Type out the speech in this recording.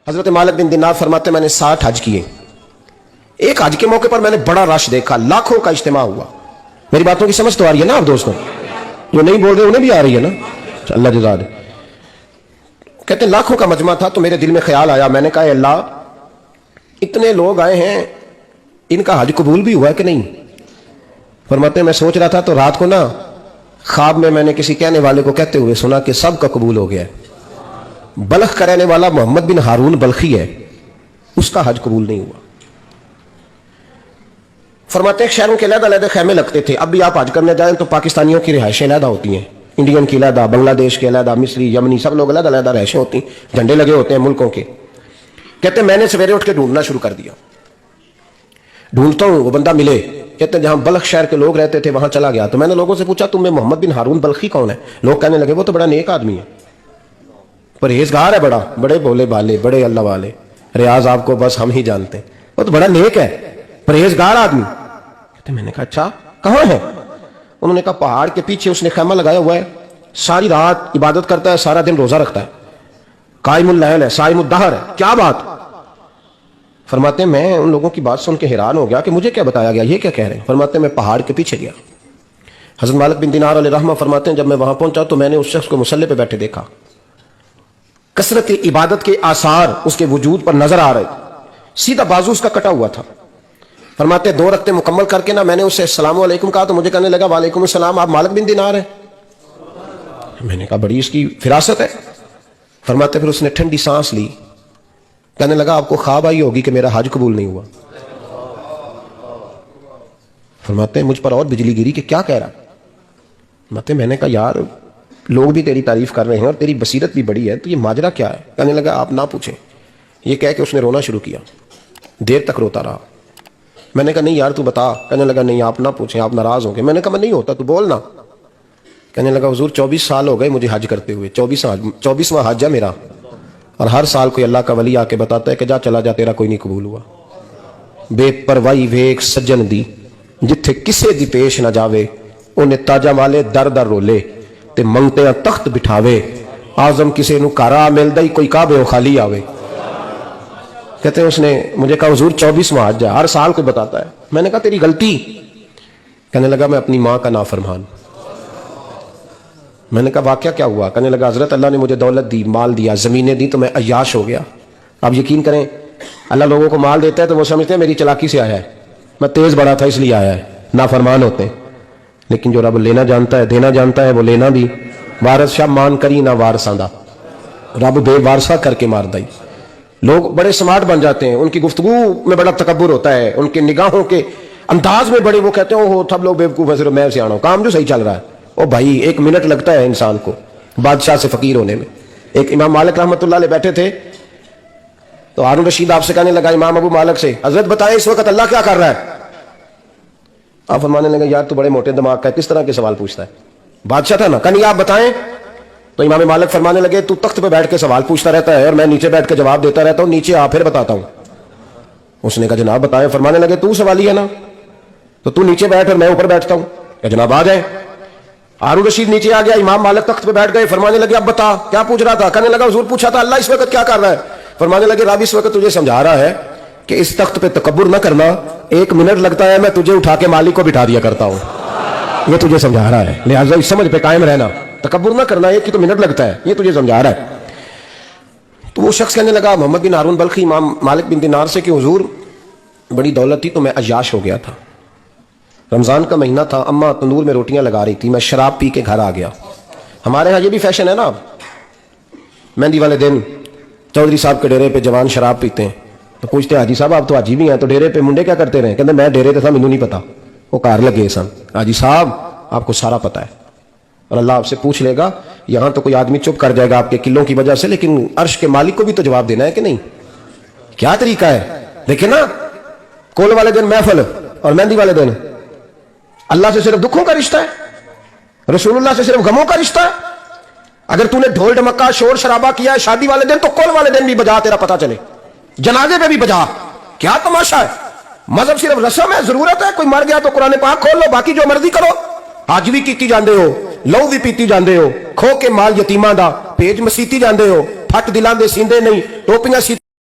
حضرت مالک بن دینار فرماتے میں نے 60 حج کیے. ایک حج کے موقع پر میں نے بڑا رش دیکھا, لاکھوں کا اجتماع ہوا. میری باتوں کی سمجھ تو آ رہی ہے نا آپ دوستوں؟ جو نہیں بول رہے انہیں بھی آ رہی ہے نا؟ اللہ جزا دے. کہتے ہیں لاکھوں کا مجمع تھا, تو میرے دل میں خیال آیا, میں نے کہا اے اللہ اتنے لوگ آئے ہیں, ان کا حج قبول بھی ہوا ہے کہ نہیں؟ فرماتے ہیں میں سوچ رہا تھا تو رات کو نا خواب میں نے کسی کہنے والے کو کہتے ہوئے سنا کہ سب کا قبول ہو گیا ہے. بلخ کا رہنے والا محمد بن ہارون بلخی ہے, اس کا حج قبول نہیں ہوا. فرماتے ہیں شہروں کے علیحدہ علیحدہ خیمے لگتے تھے. اب بھی آپ حج کرنے جائیں تو پاکستانیوں کی رہائشیں علیحدہ ہوتی ہیں, انڈین کی علیحدہ, بنگلہ دیش کے علیحدہ, مصری, یمنی, سب لوگ علیحدہ علیحدہ رہائشیں ہوتی ہیں, جھنڈے لگے ہوتے ہیں ملکوں کے. کہتے ہیں میں نے سویرے اٹھ کے ڈھونڈنا شروع کر دیا, ڈھونڈتا ہوں وہ بندہ ملے. کہتے ہیں جہاں بلخ شہر کے لوگ رہتے تھے وہاں چلا گیا, تو میں نے لوگوں سے پوچھا تم میں محمد بن ہارون بلخی کون ہے؟ لوگ کہنے لگے وہ تو بڑا نیک آدمی ہے, پرہیزگار ہے, بڑے بولے بالے, بڑے اللہ والے, ریاض آپ کو بس ہم ہی جانتے ہیں, وہ تو بڑا نیک ہے, پرہیزگار آدمی. میں نے کہا اچھا کہاں ہے؟ انہوں نے کہا پہاڑ کے پیچھے اس نے خیمہ لگایا ہوا ہے, ساری رات عبادت کرتا ہے, سارا دن روزہ رکھتا ہے, قائم اللیل ہے, صائم الدہر ہے. کیا بات؟ فرماتے ہیں میں ان لوگوں کی بات سن کے حیران ہو گیا کہ مجھے کیا بتایا گیا, یہ کیا کہہ رہے ہیں؟ فرماتے ہیں میں پہاڑ کے پیچھے گیا. حضرت مالک بن دینار علیہ رحمہ فرماتے ہیں جب میں وہاں پہنچا تو میں نے اس شخص کو مصلی پہ بیٹھے دیکھا, کثرت عبادت کے آثار اس کے وجود پر نظر آ رہے, سیدھا بازو اس کا کٹا ہوا تھا. فرماتے 2 رکعتیں مکمل کر کے نا میں نے اسے السلام علیکم کہا تو مجھے کہنے لگا وعلیکم السلام, آپ مالک بن دینار ہیں؟ میں نے کہا بڑی اس کی فراست ہے. فرماتے پھر اس نے ٹھنڈی سانس لی, کہنے لگا آپ کو خواب آئی ہوگی کہ میرا حج قبول نہیں ہوا. فرماتے ہیں مجھ پر اور بجلی گری کہ کیا کہہ رہا. فرماتے میں نے کہا یار لوگ بھی تیری تعریف کر رہے ہیں اور تیری بصیرت بھی بڑی ہے, تو یہ ماجرا کیا ہے؟ کہنے لگا آپ نہ پوچھیں. یہ کہہ کے اس نے رونا شروع کیا, دیر تک روتا رہا. میں نے کہا نہیں یار تو بتا. کہنے لگا نہیں آپ نہ پوچھیں, آپ ناراض ہوں گے. میں نے کہا میں نہیں ہوتا, تو بولنا. کہنے لگا حضور 24 سال ہو گئے مجھے حج کرتے ہوئے, 24واں حج ہے میرا, اور ہر سال کوئی اللہ کا ولی آ کے بتاتا ہے کہ جا چلا جا تیرا کوئی نہیں قبول ہوا. بے پروائی ویک سجن دی جتھے کسے دی پیش نہ جاوے, انہیں تاجا والے در در رولے تے منگتے تخت بٹھاوے, آزم کسے نو کارا مل دئی کوئی کعبے و خالی آوے. کہتے ہیں اس نے مجھے کہا حضور 24واں حج ہے, ہر سال کوئی بتاتا ہے. میں نے کہا تیری غلطی. کہنے لگا میں اپنی ماں کا نافرمان. میں نے کہا واقعہ کیا ہوا؟ کہنے لگا حضرت اللہ نے مجھے دولت دی, مال دیا, زمینیں دی, تو میں عیاش ہو گیا. آپ یقین کریں اللہ لوگوں کو مال دیتا ہے تو وہ سمجھتے ہیں میری چلاکی سے آیا ہے, میں تیز بڑا تھا اس لیے آیا ہے. نافرمان ہوتے ہیں, لیکن جو رب لینا جانتا ہے دینا جانتا ہے وہ لینا بھی. وارث شاہ مان کری نہ وارثاں دا, رب بے وارثہ کر کے مار دائی. لوگ بڑے سمارٹ بن جاتے ہیں, ان کی گفتگو میں بڑا تکبر ہوتا ہے, ان کے نگاہوں کے انداز میں بڑے, وہ کہتے ہیں وہ سب لوگ بیوقوف ہیں, صرف میں سیاح ہوں, کام جو صحیح چل رہا ہے. او بھائی 1 منٹ لگتا ہے انسان کو بادشاہ سے فقیر ہونے میں. ایک امام مالک رحمۃ اللہ علیہ بیٹھے تھے, تو ہارون رشید آپ سے کہنے لگا امام ابو مالک سے, حضرت بتائیں اس وقت اللہ کیا کر رہا ہے؟ آپ فرمانے لگے یار تو بڑے موٹے دماغ کا ہے, کس طرح کے سوال پوچھتا ہے؟ بادشاہ تھا نا, کہنی آپ بتائیں. تو امام مالک فرمانے لگے تو تخت پہ بیٹھ کے سوال پوچھتا رہتا ہے اور میں نیچے بیٹھ کے جواب دیتا رہتا ہوں, نیچے آ پھر بتاتا ہوں. اس نے کہا جناب بتائیں. فرمانے لگے تو سوالی ہے نا, تو تو نیچے بیٹھ اور میں اوپر بیٹھتا ہوں. کہ جناب آ جائیں. ہارون رشید نیچے آ گیا, امام مالک تخت پہ بیٹھ گئے. فرمانے لگے اب بتا کیا پوچھ رہا تھا؟ کہنے لگا حضور پوچھا تھا اللہ اس وقت کیا کر رہا ہے. فرمانے لگے رب اس وقت تجھے سمجھا رہا ہے کہ اس تخت پہ تکبر نہ کرنا, 1 منٹ لگتا ہے, میں تجھے اٹھا کے مالک کو بٹھا دیا کرتا ہوں. یہ تجھے سمجھا رہا ہے, لہٰذا اس سمجھ پہ قائم رہنا, تکبر نہ کرنا, 1 ہی تو منٹ لگتا ہے, یہ تجھے سمجھا رہا ہے. تو وہ شخص کہنے لگا محمد بن ہارون بلخی امام مالک بن دینار سے کہ حضور بڑی دولت تھی تو میں عیاش ہو گیا تھا. رمضان کا مہینہ تھا, اماں تندور میں روٹیاں لگا رہی تھی, میں شراب پی کے گھر آ گیا. ہمارے ہاں یہ بھی فیشن ہے نا, مہندی والے دن چودھری صاحب کے ڈیرے پہ جوان شراب پیتے ہیں, تو پوچھتے حاجی صاحب آپ تو حاجی بھی ہیں, تو ڈیرے پہ منڈے کیا کرتے رہے؟ کہتے میں ڈیرے تھا مینوں نہیں پتا, وہ کار لگے سن. حاجی صاحب آپ کو سارا پتا ہے, اور اللہ آپ سے پوچھ لے گا. یہاں تو کوئی آدمی چپ کر جائے گا آپ کے قلوں کی وجہ سے, لیکن عرش کے مالک کو بھی تو جواب دینا ہے کہ نہیں. کیا طریقہ ہے دیکھیں نا, کول والے دن محفل اور مہندی والے دن اللہ سے صرف دکھوں کا رشتہ ہے, رسول اللہ سے صرف غموں کا رشتہ ہے. اگر تو نے ڈھول ڈمکا شور شرابہ کیا ہے شادی والے دن, تو کول والے دن بھی بجا, تیرا پتا چلے, جنازے پہ بھی بجا. کیا تماشا ہے؟ مذہب صرف رسم ہے, ضرورت ہے, کوئی مر گیا تو قرآن پاک کھول لو, باقی جو مرضی کرو. حج بھی کیتی جاندے ہو, لہو بھی پیتی جاندے ہو, کھو کے مال یتیماں دا بھیج مسیتی جاندے ہو, پھٹ دلاں دے سیندے نہیں, ٹوپیاں